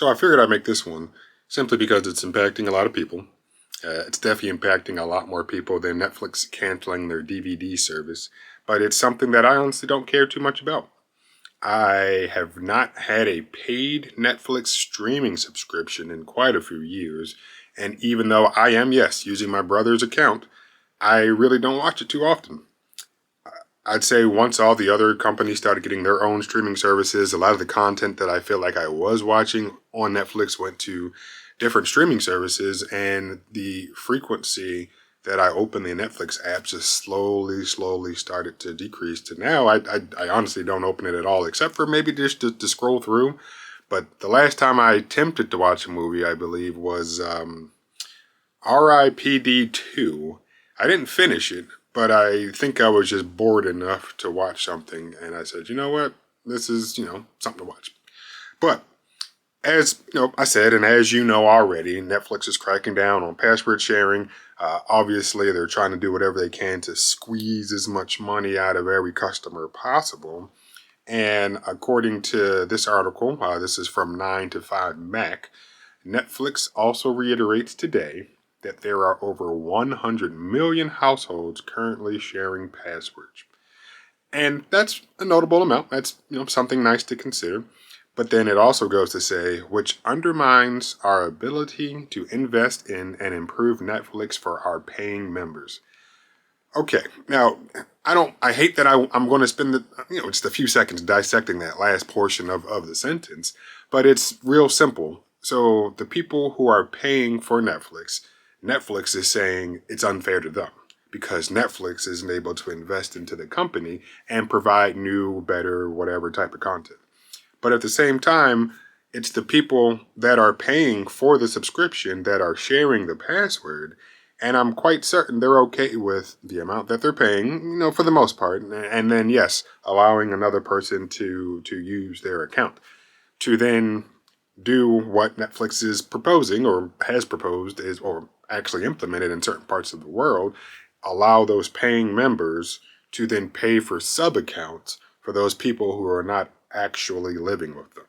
So I figured I'd make this one simply because it's impacting a lot of people. It's definitely impacting a lot more people than Netflix canceling their DVD service, but it's something that I honestly don't care too much about. I have not had a paid Netflix streaming subscription in quite a few years, and even though I am, yes, using my brother's account, I really don't watch it too often. I'd say once all the other companies started getting their own streaming services, a lot of the content that I feel like I was watching on Netflix went to different streaming services, and the frequency that I open the Netflix app just slowly started to decrease to now I honestly don't open it at all, except for maybe just to scroll through. But the last time I attempted to watch a movie, I believe, was R.I.P.D. 2. I didn't finish it, but I think I was just bored enough to watch something, and I said, you know what? This is, something to watch. But as I said, and as you know already, Netflix is cracking down on password sharing. Obviously, they're trying to do whatever they can to squeeze as much money out of every customer possible. And according to this article, this is from 9 to 5 Mac, Netflix also reiterates today that there are over 100 million households currently sharing passwords. And that's a notable amount. That's something nice to consider. But then it also goes to say, which undermines our ability to invest in and improve Netflix for our paying members. Okay, now I hate that I'm going to spend just a few seconds dissecting that last portion of the sentence, but it's real simple. So the people who are paying for Netflix is saying it's unfair to them because Netflix isn't able to invest into the company and provide new, better, whatever type of content. But at the same time, it's the people that are paying for the subscription that are sharing the password. And I'm quite certain they're okay with the amount that they're paying, for the most part. And then, yes, allowing another person to use their account to then do what Netflix is proposing or has proposed or actually implemented in certain parts of the world, allow those paying members to then pay for sub accounts for those people who are not actually living with them.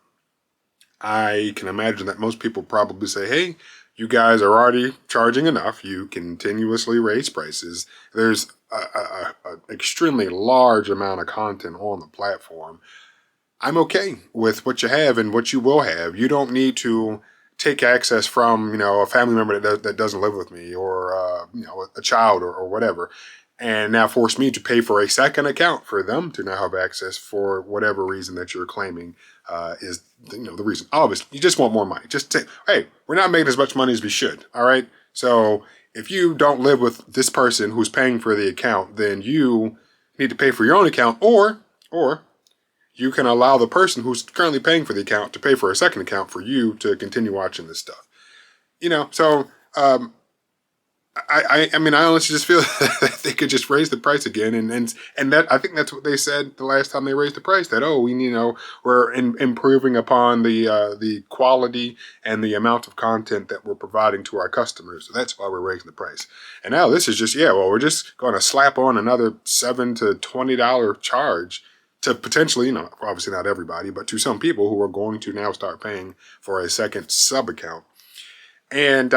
I can imagine that most people probably say, hey, you guys are already charging enough. You continuously raise prices. There's a extremely large amount of content on the platform. I'm okay with what you have and what you will have. You don't need to take access from, a family member that doesn't live with me or, a child or whatever, and now force me to pay for a second account for them to now have access for whatever reason that you're claiming is the reason. Obviously, you just want more money. Just say, hey, we're not making as much money as we should. All right. So if you don't live with this person who's paying for the account, then you need to pay for your own account, or you can allow the person who's currently paying for the account to pay for a second account for you to continue watching this stuff. So I mean, I honestly just feel that they could just raise the price again, and that I think that's what they said the last time they raised the price. That we're improving upon the quality and the amount of content that we're providing to our customers. So that's why we're raising the price. And now this is just we're just going to slap on another $7 to $20 charge to potentially, obviously not everybody, but to some people who are going to now start paying for a second sub account. And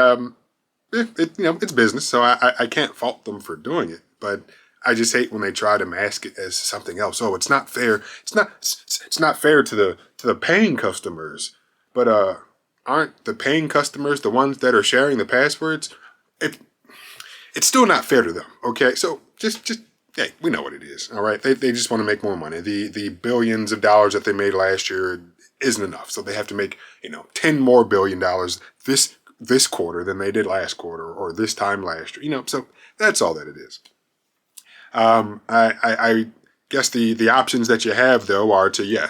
it's business, so I can't fault them for doing it. But I just hate when they try to mask it as something else. Oh, it's not fair. It's not fair to the paying customers. But aren't the paying customers the ones that are sharing the passwords? It's still not fair to them. Okay, so just hey, we know what it is. All right, they just want to make more money. The billions of dollars that they made last year isn't enough, so they have to make $10 more billion this quarter than they did last quarter or this time last year. So that's all that it is. I guess the options that you have though are to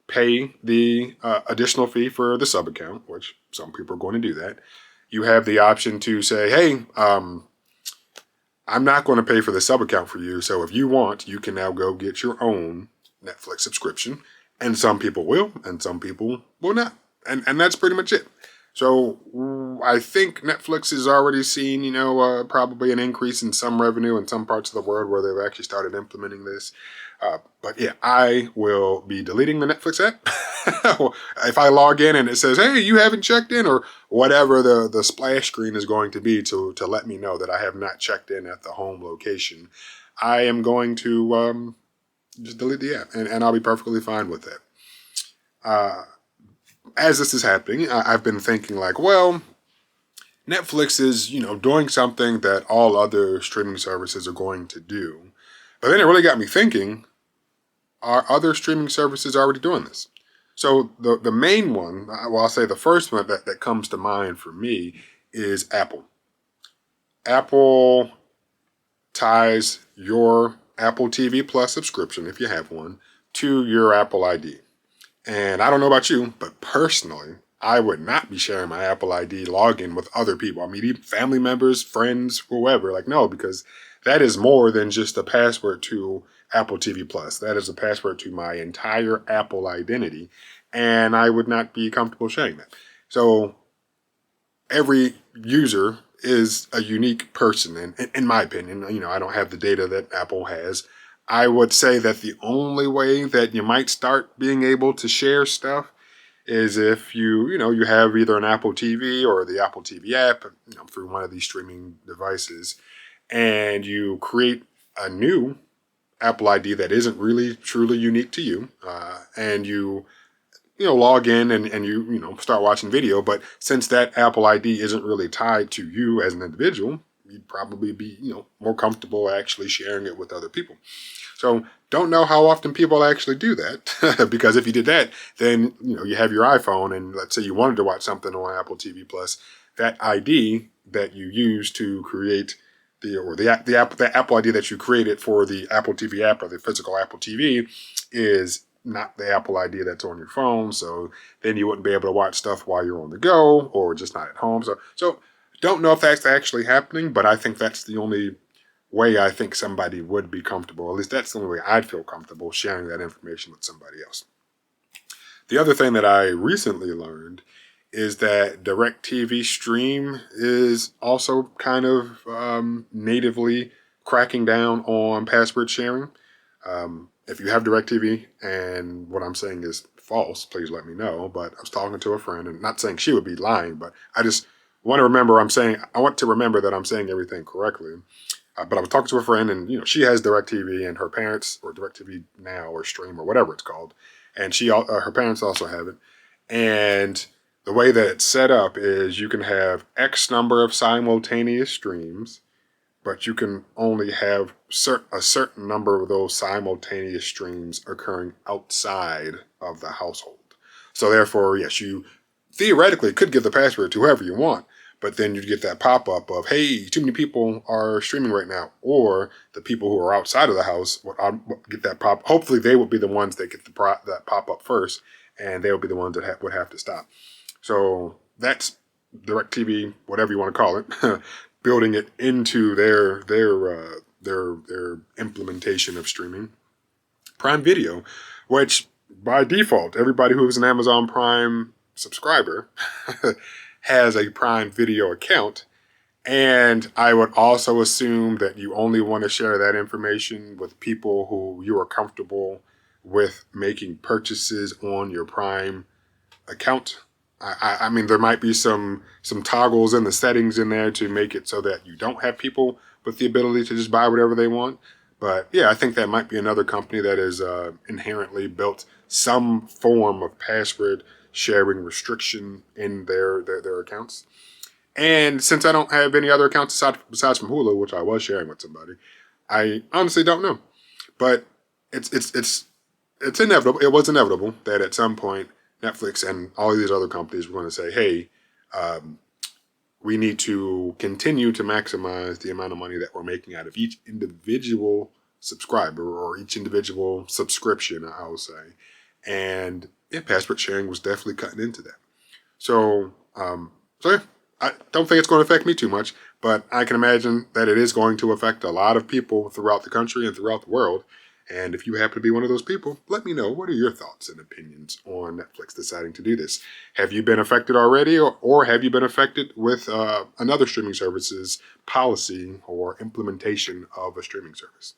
pay the additional fee for the sub account, which some people are going to do that. You have the option to say, hey, I'm not going to pay for the sub account for you. So if you want, you can now go get your own Netflix subscription. And some people will, and some people will not. And that's pretty much it. So I think Netflix has already seen, probably an increase in some revenue in some parts of the world where they've actually started implementing this. But yeah, I will be deleting the Netflix app. If I log in and it says, hey, you haven't checked in, or whatever the splash screen is going to be to let me know that I have not checked in at the home location, I am going to just delete the app, and I'll be perfectly fine with that. As this is happening, I've been thinking like, well, Netflix is, doing something that all other streaming services are going to do. But then it really got me thinking, are other streaming services already doing this? So the main one, well, I'll say the first one that comes to mind for me is Apple. Apple ties your Apple TV Plus subscription, if you have one, to your Apple ID. And I don't know about you, but personally, I would not be sharing my Apple ID login with other people. I mean, even family members, friends, whoever. Like, no, because that is more than just a password to Apple TV Plus. That is a password to my entire Apple identity, and I would not be comfortable sharing that. So every user is a unique person, and in my opinion, I don't have the data that Apple has. I would say that the only way that you might start being able to share stuff is if you have either an Apple TV or the Apple TV app, through one of these streaming devices, and you create a new Apple ID that isn't really truly unique to you, and you log in and you start watching video. But since that Apple ID isn't really tied to you as an individual, you'd probably be more comfortable actually sharing it with other people. So don't know how often people actually do that, because if you did that, then you have your iPhone, and let's say you wanted to watch something on Apple TV Plus, that ID that you use to create the Apple ID that you created for the Apple TV app or the physical Apple TV is not the Apple ID that's on your phone. So then you wouldn't be able to watch stuff while you're on the go or just not at home. So don't know if that's actually happening, but I think that's the only way I think somebody would be comfortable. At least that's the only way I'd feel comfortable sharing that information with somebody else. The other thing that I recently learned is that DirecTV Stream is also kind of natively cracking down on password sharing. If you have DirecTV and what I'm saying is false, please let me know. But I was talking to a friend, and not saying she would be lying, but I just want to remember that I'm saying everything correctly. But I was talking to a friend, and she has DirecTV, and her parents, or DirecTV Now or Stream or whatever it's called, and her parents also have it. And the way that it's set up is you can have X number of simultaneous streams, but you can only have a certain number of those simultaneous streams occurring outside of the household. So therefore, yes, you theoretically could give the password to whoever you want, but then you'd get that pop-up of, hey, too many people are streaming right now. Or the people who are outside of the house would get that pop. Hopefully they would be the ones that get that pop-up first, and they would be the ones that would have to stop. So that's DirecTV, whatever you want to call it, building it into their implementation of streaming. Prime Video, which by default, everybody who is an Amazon Prime subscriber has a Prime Video account. And I would also assume that you only want to share that information with people who you are comfortable with making purchases on your Prime account. I mean, there might be some toggles in the settings in there to make it so that you don't have people with the ability to just buy whatever they want. But yeah, I think that might be another company that has inherently built some form of password sharing restriction in their accounts. And since I don't have any other accounts besides from Hulu, which I was sharing with somebody, I honestly don't know. But it's inevitable. It was inevitable that at some point Netflix and all of these other companies were going to say, hey, we need to continue to maximize the amount of money that we're making out of each individual subscriber or each individual subscription, I will say. And yeah, password sharing was definitely cutting into that. So yeah, I don't think it's going to affect me too much, but I can imagine that it is going to affect a lot of people throughout the country and throughout the world. And if you happen to be one of those people, let me know. What are your thoughts and opinions on Netflix deciding to do this? Have you been affected already, or have you been affected with another streaming service's policy or implementation of a streaming service?